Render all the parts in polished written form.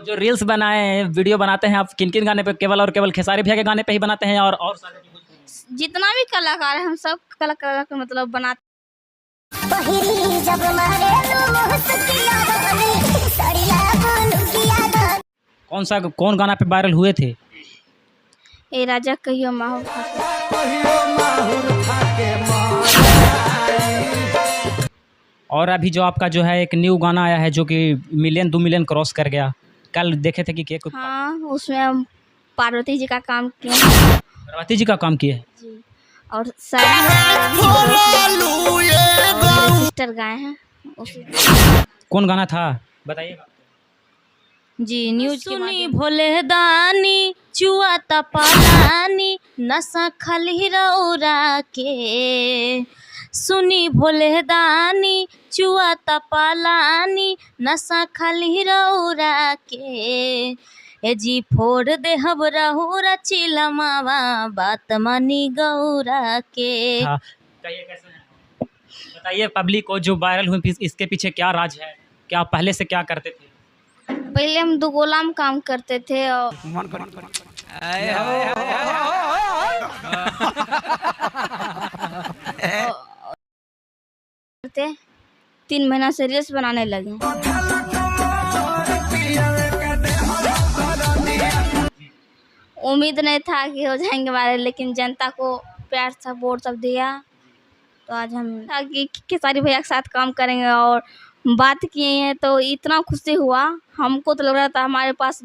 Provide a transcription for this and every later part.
तो जो रील्स बनाए हैं, वीडियो बनाते हैं, आप किन-किन गाने पे केवल और केवल खेसारी भैया के गाने पे ही बनाते हैं और सारे भी कुछ नहीं? जितना भी कलाकार है हम सब कलाकार के मतलब बनाते। कौन गाना पे वायरल हुए थे? ए राजा कहियो माहौल और अभी जो आपका जो है एक न्यू गाना आया है जो कि मिलियन 2 मिलियन क्रॉस कर गया। कल देखे थे कि केक हाँ, उसमें हम पार्वती जी का काम किए हैं पार्वती जी का काम किए हैं। जी, और सिस्टर गाए हैं कौन गाना था बताइएगा? जी। न्यूज सुनी भोले दानी चुआ तपालानी नशा खाली रौरा के, सुनी भोले दानी चुआ तपालानी नशा खाली रौरा के, ए जी फोड़ दे हम रहुरा चिलमावा बात मानी गौरा के। हाँ, कहिए कैसे हैं? बताइए पब्लिक को जो वायरल हुई इसके पीछे क्या राज है? क्या आप पहले से क्या करते थे? पहले हम दुगोला में काम करते थे और करते 3 महीना से रील्स बनाने लगे। उम्मीद नहीं था कि हो जाएंगे वायरल, लेकिन जनता को प्यार सपोर्ट सब दिया तो आज हम था कि खेसारी भैया के साथ काम करेंगे और बात किए हैं तो इतना खुशी हुआ। हमको तो लग रहा था हमारे पास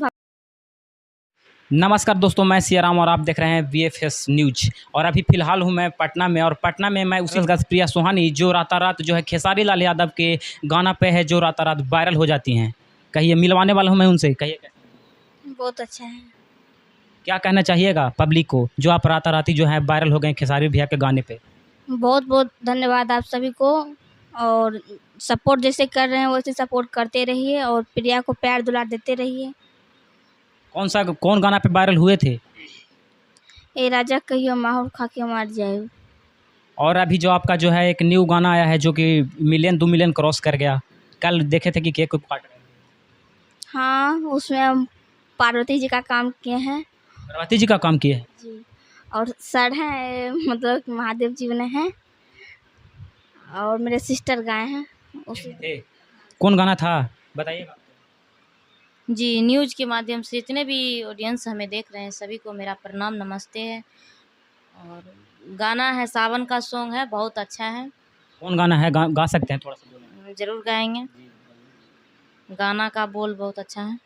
नमस्कार दोस्तों, मैं सियाराम और आप देख रहे हैं VFS न्यूज। और अभी फ़िलहाल हूँ मैं पटना में, और पटना में मैं उसी प्रिया सुहानी जो रात जो है खेसारी लाल यादव के गाना पे है जो रात वायरल हो जाती हैं। कहिए, मिलवाने वाला हूँ मैं उनसे। कहिए बहुत अच्छा है। क्या कहना चाहिएगा पब्लिक को जो आप राताराती जो है वायरल हो गए खेसारी भैया के गाने पे? बहुत बहुत धन्यवाद आप सभी को, और सपोर्ट जैसे कर रहे हैं वैसे सपोर्ट करते रहिए और प्रिया को प्यार दुलार देते रहिए। कौन गाना पे वायरल हुए थे? ए राजा कहियो माहौल खा के मार जाए। और अभी जो आपका जो है एक न्यू गाना आया है जो कि मिलियन 2 मिलियन क्रॉस कर गया। कल देखे थे कि केक काट रहे हैं। हाँ, उसमें हम पार्वती जी का काम किए हैं। पार्वती जी का काम किए हैं जी, और सर हैं मतलब महादेव जी बने हैं और मेरे सिस्टर गाए हैं उसी। कौन गाना था बताइएगा? जी, न्यूज़ के माध्यम से जितने भी ऑडियंस हमें देख रहे हैं सभी को मेरा प्रणाम नमस्ते है। और गाना है सावन का सॉन्ग है, बहुत अच्छा है। कौन गाना है? गा सकते हैं? थोड़ा सा बोलें। ज़रूर गाएंगे। गाना का बोल बहुत अच्छा है।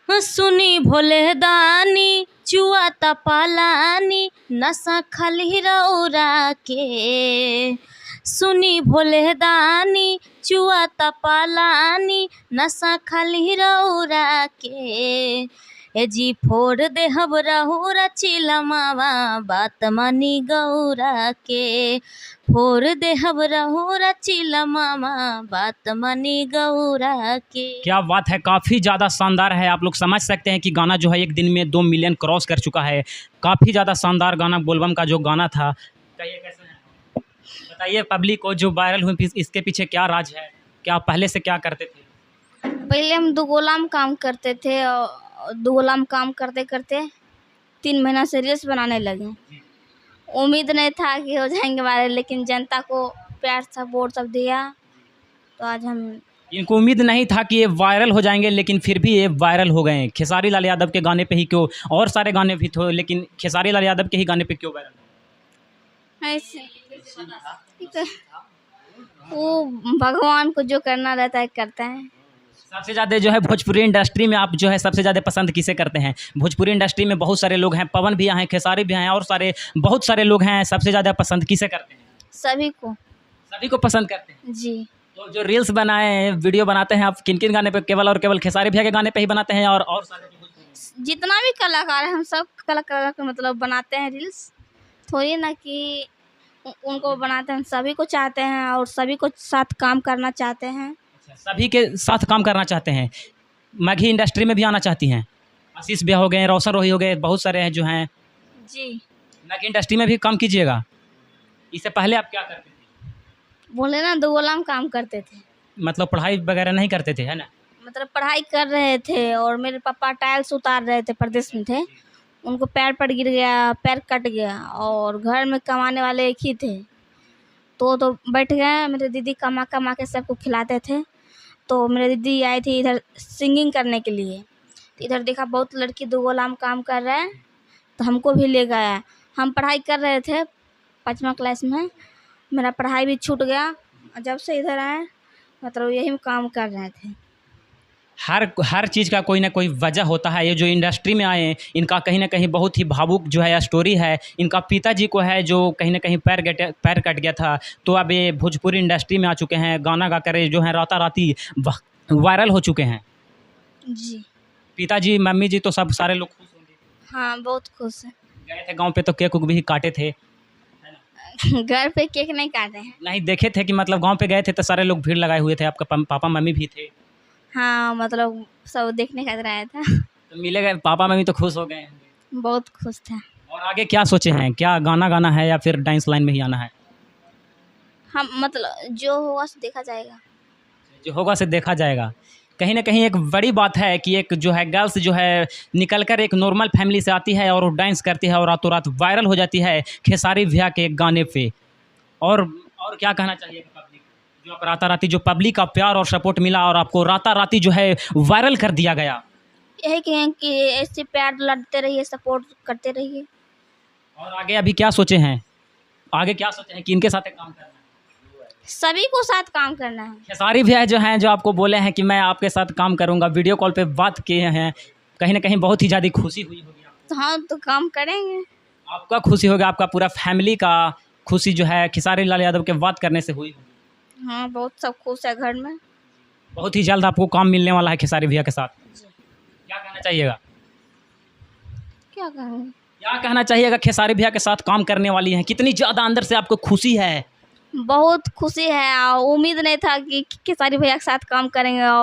सुनी भोले दानी चुआ तपालानी नशा खाली रौरा के, सुनी भोले दानी चुआ तपालानी नशा खाली रौरा के, ए जी फोड़ दे हम रहुरा चिलमावा बात मानी गौरा के, फोड़ दे हम रहुरा चिलमावा बात मानी गौरा के। क्या बात है, काफ़ी ज़्यादा शानदार है। आप लोग समझ सकते हैं कि गाना जो है एक दिन में 2 मिलियन क्रॉस कर चुका है। काफ़ी ज़्यादा शानदार गाना, बोलबम का जो गाना था। कहिए कैसे हैं? बताइए पब्लिक को जो वायरल हुई इसके पीछे क्या राज है? क्या आप पहले से क्या करते थे? पहले हम दुगोला में काम करते थे और दुगोला में काम करते करते 3 महीना से रील्स बनाने लगे। उम्मीद नहीं था कि हो जाएंगे वायरल, लेकिन जनता को प्यार सपोर्ट सब दिया तो आज हम। इनको उम्मीद नहीं था कि ये वायरल हो जाएंगे, लेकिन फिर भी ये वायरल हो गए हैं। खेसारी लाल यादव के गाने पे ही क्यों, और सारे गाने भी थे लेकिन खेसारी लाल यादव के ही गाने पे क्यों वायरल? ऐसे ठीक है, वो भगवान को जो करना रहता है करता है। सबसे ज़्यादा जो है भोजपुरी इंडस्ट्री में आप जो है सबसे ज़्यादा पसंद किसे करते हैं? भोजपुरी इंडस्ट्री में बहुत सारे लोग हैं, पवन भी हैं, खेसारी भी हैं, और बहुत सारे लोग हैं। सबसे ज़्यादा पसंद किसे करते हैं? सभी को पसंद करते हैं जी। तो जो रील्स बनाए हैं, वीडियो बनाते हैं, आप किन-किन गाने पे केवल और केवल खेसारी भैया के गाने पे ही बनाते हैं और सारे भी कुछ नहीं? जितना भी कलाकार है हम सब कलाकार के मतलब बनाते हैं रील्स, थोड़ी ना कि उनको बनाते हैं। सभी को चाहते हैं और सभी को साथ काम करना चाहते हैं। सभी के साथ काम करना चाहते हैं। मगही इंडस्ट्री में भी आना चाहती हैं। आशीष भैया हो गए, रोशन रोही हो गए, बहुत सारे हैं जो हैं जी। मगही इंडस्ट्री में भी काम कीजिएगा। इससे पहले आप क्या करते थे? बोले ना दुगोला में काम करते थे। मतलब पढ़ाई वगैरह नहीं करते थे, है ना? मतलब पढ़ाई कर रहे थे और मेरे पापा टाइल्स उतार रहे थे, प्रदेश में थे। उनको पैर पर गिर गया, पैर कट गया और घर में कमाने वाले एक ही थे, तो बैठ गए। मेरे दीदी कमा कमा के सबको खिलाते थे। तो मेरी दीदी आई थी इधर सिंगिंग करने के लिए, तो इधर देखा बहुत लड़की दो गुलाम काम कर रहे हैं, तो हमको भी ले गया। हम पढ़ाई कर रहे थे 5वां क्लास में, मेरा पढ़ाई भी छूट गया और जब से इधर आए मतलब यही काम कर रहे थे। हर चीज़ का कोई ना कोई वजह होता है। ये जो इंडस्ट्री में आए, इनका कहीं ना कहीं बहुत ही भावुक जो है स्टोरी है। इनका पिताजी को है जो कहीं ना कहीं पैर कट गया था, तो अब ये भोजपुरी इंडस्ट्री में आ चुके हैं, गाना गा कर जो है राताराती वायरल हो चुके हैं। जी पिताजी मम्मी जी तो सब सारे लोग खुश होंगे। हाँ, बहुत खुश है। गए थे गांव पे तो केक उक भी काटे थे? घर पे केक नहीं काटे हैं। नहीं, देखे थे कि मतलब गांव पे गए थे तो सारे लोग भीड़ लगाए हुए थे, आपका पापा मम्मी भी थे? हाँ, मतलब सब देखने खातिर आया था। तो मिले गए, पापा मम्मी तो खुश हो गए होंगे। बहुत खुश था। और आगे क्या सोचे हैं? क्या गाना गाना है या फिर डांस लाइन में ही आना है? हम मतलब जो होगा सो देखा जाएगा। जो होगा से देखा जाएगा। कहीं ना कहीं एक बड़ी बात है कि एक जो है गर्ल्स जो है निकल कर एक नॉर्मल फैमिली से आती है और डांस करती है और रातों रात वायरल हो जाती है खेसारी भैया के गाने पे। और क्या कहना चाहिए पब्लिक, जो आप राताराती जो पब्लिक का प्यार और सपोर्ट मिला और आपको राताराती जो है वायरल कर दिया गया? यही कहें कि ऐसे प्यार लड़ते रहिए, सपोर्ट करते रहिए। और आगे अभी क्या सोचे हैं? आगे क्या सोचे हैं कि इनके साथ काम करना है? सभी को साथ काम करना है। खेसारी भैया जो हैं, जो आपको बोले हैं कि मैं आपके साथ काम करूंगा, वीडियो कॉल पे बात किए हैं, कहीं ना कहीं बहुत ही ज़्यादा खुशी हुई होगी आपको? तो हाँ, तो काम करेंगे। आपका खुशी होगा, आपका पूरा फैमिली का खुशी जो है खेसारी लाल यादव के बात करने से हुई होगी। हाँ, बहुत सब खुश है घर में। बहुत ही जल्द आपको काम मिलने वाला है खेसारी भैया के साथ। क्या कहना चाहिएगा? क्या कहेंगे? क्या कहना चाहिएगा? खेसारी भैया के साथ काम करने वाली हैं, कितनी ज़्यादा अंदर से आपको खुशी है? बहुत खुशी है और उम्मीद नहीं था कि खेसारी भैया के साथ काम करेंगे। और